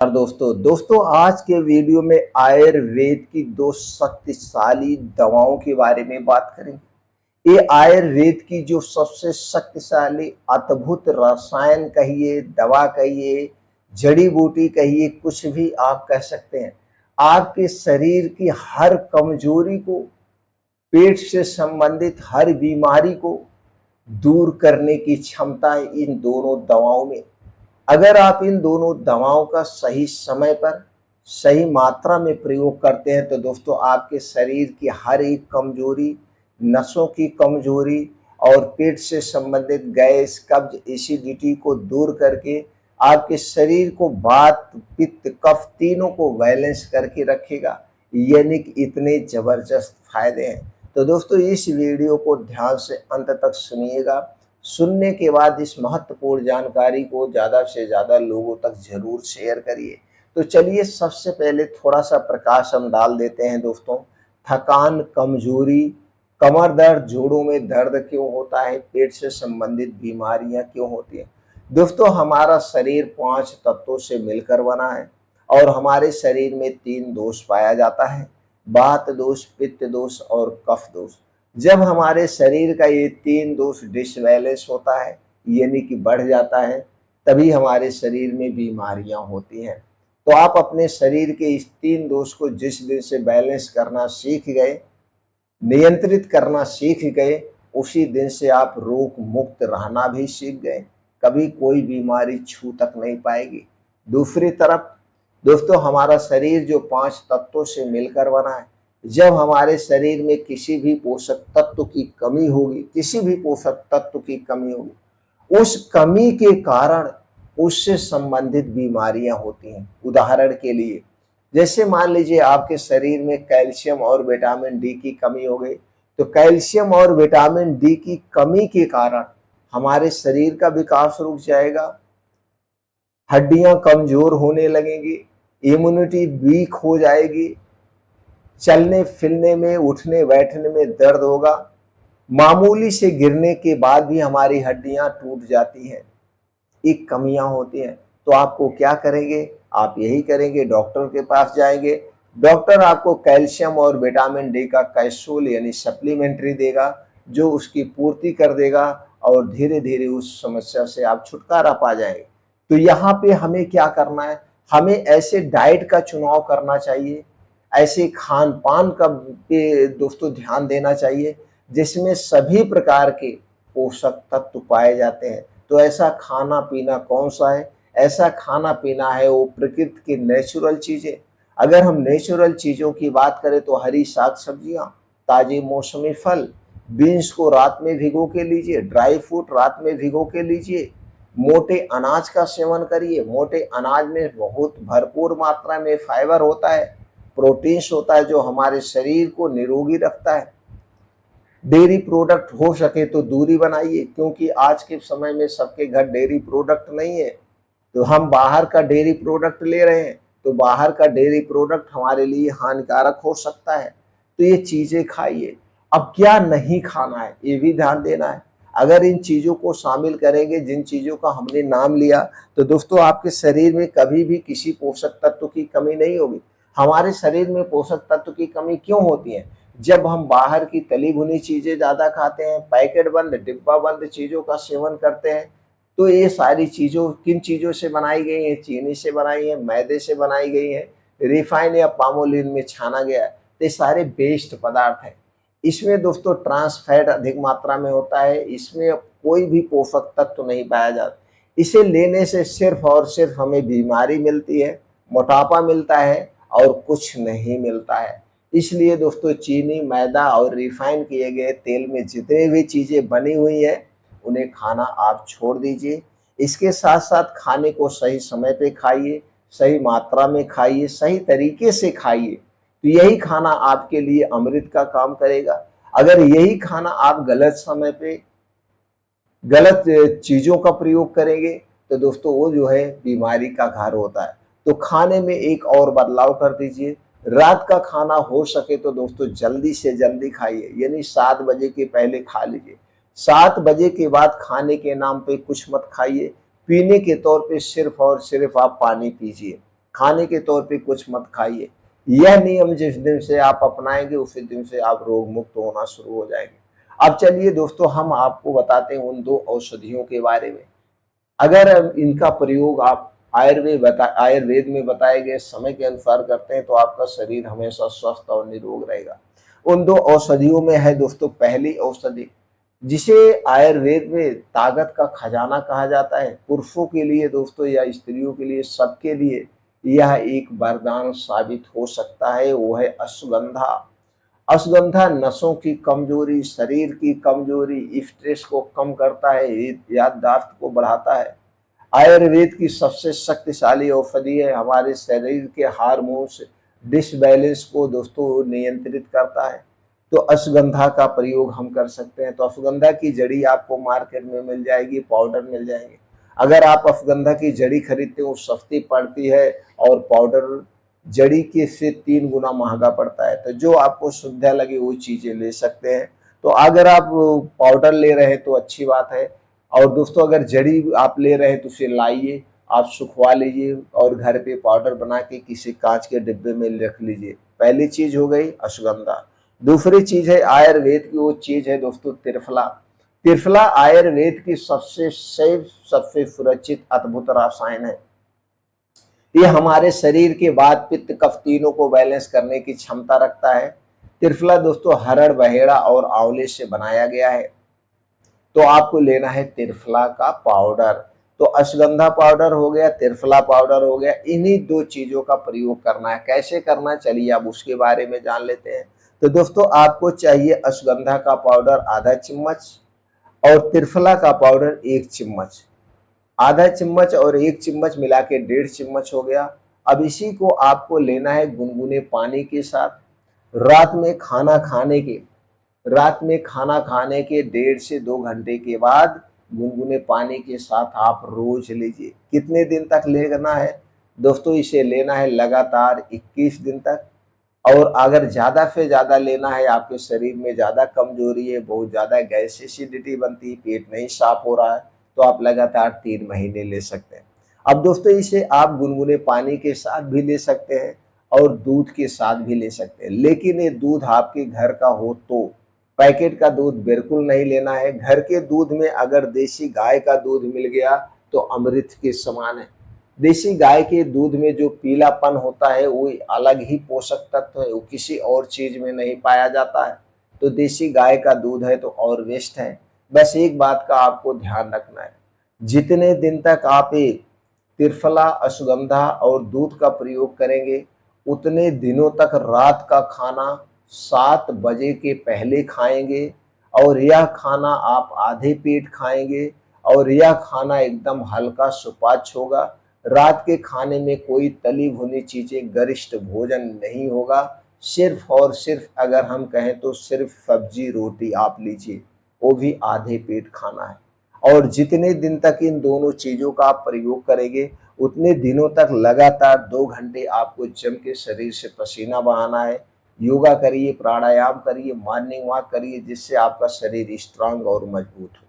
और दोस्तों आज के वीडियो में आयुर्वेद की दो शक्तिशाली दवाओं के बारे में बात करेंगे। ये आयुर्वेद की जो सबसे शक्तिशाली अद्भुत रसायन कहिए, दवा कहिए, जड़ी बूटी कहिए, कुछ भी आप कह सकते हैं। आपके शरीर की हर कमजोरी को, पेट से संबंधित हर बीमारी को दूर करने की क्षमता है इन दोनों दवाओं में। अगर आप इन दोनों दवाओं का सही समय पर, सही मात्रा में प्रयोग करते हैं तो दोस्तों आपके शरीर की हर एक कमजोरी, नसों की कमजोरी और पेट से संबंधित गैस, कब्ज, एसिडिटी को दूर करके आपके शरीर को वात, पित्त, कफ तीनों को बैलेंस करके रखेगा। यानी कि इतने जबरदस्त फायदे हैं। तो दोस्तों इस वीडियो को ध्यान से अंत तक सुनिएगा। सुनने के बाद इस महत्वपूर्ण जानकारी को ज़्यादा से ज़्यादा लोगों तक ज़रूर शेयर करिए। तो चलिए सबसे पहले थोड़ा सा प्रकाश हम डाल देते हैं दोस्तों। थकान, कमजोरी, कमर दर्द, जोड़ों में दर्द क्यों होता है, पेट से संबंधित बीमारियां क्यों होती हैं। दोस्तों हमारा शरीर 5 तत्वों से मिलकर बना है और हमारे शरीर में 3 दोष पाया जाता है, वात दोष, पित्त दोष और कफ दोष। जब हमारे शरीर का ये 3 दोष डिसबैलेंस होता है, यानी कि बढ़ जाता है, तभी हमारे शरीर में बीमारियां होती हैं। तो आप अपने शरीर के इस 3 दोष को जिस दिन से बैलेंस करना सीख गए, नियंत्रित करना सीख गए, उसी दिन से आप रोग मुक्त रहना भी सीख गए। कभी कोई बीमारी छू तक नहीं पाएगी। दूसरी तरफ दोस्तों हमारा शरीर जो 5 तत्वों से मिलकर बना है, जब हमारे शरीर में किसी भी पोषक तत्व की कमी होगी, किसी भी पोषक तत्व की कमी होगी, उस कमी के कारण उससे संबंधित बीमारियां होती हैं। उदाहरण के लिए जैसे मान लीजिए आपके शरीर में कैल्शियम और विटामिन डी की कमी हो गई, तो कैल्शियम और विटामिन डी की कमी के कारण हमारे शरीर का विकास रुक जाएगा, हड्डियां कमजोर होने लगेंगी, इम्यूनिटी वीक हो जाएगी, चलने फिरने में, उठने बैठने में दर्द होगा, मामूली से गिरने के बाद भी हमारी हड्डियां टूट जाती हैं। एक कमियां होती हैं। तो आपको क्या करेंगे, आप यही करेंगे, डॉक्टर के पास जाएंगे। डॉक्टर आपको कैल्शियम और विटामिन डी का कैप्सूल यानी सप्लीमेंट्री देगा, जो उसकी पूर्ति कर देगा और धीरे धीरे उस समस्या से आप छुटकारा पा जाएंगे। तो यहाँ पे हमें क्या करना है, हमें ऐसे डाइट का चुनाव करना चाहिए, ऐसे खान पान का पे दोस्तों ध्यान देना चाहिए जिसमें सभी प्रकार के पोषक तत्व पाए जाते हैं। तो ऐसा खाना पीना कौन सा है, ऐसा खाना पीना है वो प्रकृति की नेचुरल चीजें। अगर हम नेचुरल चीजों की बात करें तो हरी साग सब्जियां, ताजे मौसमी फल, बीन्स को रात में भिगो के लीजिए, ड्राई फ्रूट रात में भिगो के लीजिए, मोटे अनाज का सेवन करिए। मोटे अनाज में बहुत भरपूर मात्रा में फाइबर होता है, प्रोटीन्स होता है जो हमारे शरीर को निरोगी रखता है। डेयरी प्रोडक्ट हो सके तो दूरी बनाइए, क्योंकि आज के समय में सबके घर डेयरी प्रोडक्ट नहीं है, तो हम बाहर का डेयरी प्रोडक्ट ले रहे हैं, तो बाहर का डेयरी प्रोडक्ट हमारे लिए हानिकारक हो सकता है। तो ये चीजें खाइए। अब क्या नहीं खाना है ये भी ध्यान देना है। अगर इन चीजों को शामिल करेंगे, जिन चीजों का हमने नाम लिया, तो दोस्तों आपके शरीर में कभी भी किसी पोषक तत्व की कमी नहीं होगी। हमारे शरीर में पोषक तत्व की कमी क्यों होती है, जब हम बाहर की तली भुनी चीजें ज्यादा खाते हैं, पैकेट बंद, डिब्बा बंद चीजों का सेवन करते हैं। तो ये सारी चीजों किन चीजों से बनाई गई हैं, चीनी से बनाई है, मैदे से बनाई गई है, रिफाइन या पामोलिन में छाना गया है। तो ये सारे बेस्ड पदार्थ हैं। इसमें दोस्तों ट्रांस फैट अधिक मात्रा में होता है, इसमें कोई भी पोषक तत्व नहीं पाया जाता। इसे लेने से सिर्फ और सिर्फ हमें बीमारी मिलती है, मोटापा मिलता है और कुछ नहीं मिलता है। इसलिए दोस्तों चीनी, मैदा और रिफाइन किए गए तेल में जितनी भी चीजें बनी हुई है, उन्हें खाना आप छोड़ दीजिए। इसके साथ साथ खाने को सही समय पे खाइए, सही मात्रा में खाइए, सही तरीके से खाइए। तो यही खाना आपके लिए अमृत का काम करेगा। अगर यही खाना आप गलत समय पे गलत चीजों का प्रयोग करेंगे तो दोस्तों वो जो है बीमारी का घर होता है। तो खाने में एक और बदलाव कर दीजिए। रात का खाना हो सके तो दोस्तों जल्दी से जल्दी खाइए, यानी 7 बजे के पहले खा लीजिए। 7 बजे के बाद खाने के नाम पे कुछ मत खाइए। पीने के तौर पे सिर्फ और सिर्फ आप पानी पीजिए। खाने के तौर पे कुछ मत खाइए। यह नियम जिस दिन से आप अपनाएंगे उसी दिन से आप रोग मुक्त होना शुरू हो जाएंगे। अब चलिए दोस्तों, हम आपको बताते हैं उन 2 औषधियों के बारे में। अगर इनका प्रयोग आप आयुर्वेद में बताए गए समय के अनुसार करते हैं तो आपका शरीर हमेशा स्वस्थ और निरोग रहेगा। उन 2 औषधियों में है दोस्तों, पहली औषधि जिसे आयुर्वेद में ताकत का खजाना कहा जाता है। पुरुषों के लिए दोस्तों या स्त्रियों के लिए, सबके लिए यह एक वरदान साबित हो सकता है, वो है अश्वगंधा। अश्वगंधा नसों की कमजोरी, शरीर की कमजोरी, स्ट्रेस को कम करता है, याददाश्त को बढ़ाता है। आयुर्वेद की सबसे शक्तिशाली औषधि है, हमारे शरीर के हार्मोन्स डिसबैलेंस को दोस्तों नियंत्रित करता है। तो अश्वगंधा का प्रयोग हम कर सकते हैं। तो अश्वगंधा की जड़ी आपको मार्केट में मिल जाएगी, पाउडर मिल जाएंगे। अगर आप अश्वगंधा की जड़ी खरीदते हो सस्ती पड़ती है और पाउडर जड़ी के से 3 गुना महंगा पड़ता है। तो जो आपको सुविधा लगे वो चीजें ले सकते हैं। तो अगर आप पाउडर ले रहे हैं तो अच्छी बात है। और दोस्तों, अगर जड़ी आप ले रहे हैं तो उसे लाइए, आप सुखवा लीजिए और घर पे पाउडर बना के किसी कांच के डिब्बे में रख लीजिए। पहली चीज हो गई अश्वगंधा। दूसरी चीज है आयुर्वेद की, वो चीज है दोस्तों त्रिफला। त्रिफला आयुर्वेद की सबसे सेफ, सबसे सुरक्षित अद्भुत रसायन है। ये हमारे शरीर के वात पित्त कफ तीनों को बैलेंस करने की क्षमता रखता है। त्रिफला दोस्तों हरड़ बहेड़ा और आंवले से बनाया गया है। तो आपको लेना है त्रिफला का पाउडर। तो अश्वगंधा पाउडर हो गया, त्रिफला पाउडर हो गया, इन्हीं 2 चीजों का प्रयोग करना है। कैसे करना है चलिए अब उसके बारे में जान लेते हैं। तो दोस्तों, आपको चाहिए अश्वगंधा का पाउडर आधा चम्मच और त्रिफला का पाउडर 1 चम्मच। आधा चम्मच और 1 चम्मच मिला के 1.5 चम्मच हो गया। अब इसी को आपको लेना है गुनगुने पानी के साथ। रात में खाना खाने के रात में खाना खाने के 1.5 से 2 घंटे के बाद गुनगुने पानी के साथ आप रोज लीजिए। कितने दिन तक लेना है दोस्तों? इसे लेना है लगातार 21 दिन तक। और अगर ज़्यादा से ज़्यादा लेना है, आपके शरीर में ज़्यादा कमजोरी है, बहुत ज़्यादा गैस एसिडिटी बनती है, पेट नहीं साफ हो रहा है, तो आप लगातार 3 महीने ले सकते हैं। अब दोस्तों, इसे आप गुनगुने पानी के साथ भी ले सकते हैं और दूध के साथ भी ले सकते हैं। लेकिन ये दूध आपके घर का हो तो, पैकेट का दूध बिल्कुल नहीं लेना है। घर के दूध में अगर देसी गाय का दूध मिल गया तो अमृत के समान है। देसी गाय के दूध में जो पीलापन होता है वो अलग ही पोषक तत्व है, वो किसी और चीज में नहीं पाया जाता है। तो देसी गाय का दूध है तो और बेस्ट है। बस एक बात का आपको ध्यान रखना है, जितने दिन तक आप ये त्रिफला, अश्वगंधा और दूध का प्रयोग करेंगे उतने दिनों तक रात का खाना 7 बजे के पहले खाएंगे। और यह खाना आप आधे पेट खाएंगे और यह खाना एकदम हल्का सुपाच्य होगा। रात के खाने में कोई तली भुनी चीजें, गरिष्ठ भोजन नहीं होगा। सिर्फ और सिर्फ अगर हम कहें तो सिर्फ सब्जी रोटी आप लीजिए, वो भी आधे पेट खाना है। और जितने दिन तक इन दोनों चीजों का आप प्रयोग करेंगे उतने दिनों तक लगातार 2 घंटे आपको जम के शरीर से पसीना बहाना है। योगा करिए, प्राणायाम करिए, मॉर्निंग वॉक करिए, जिससे आपका शरीर स्ट्रांग और मजबूत हो।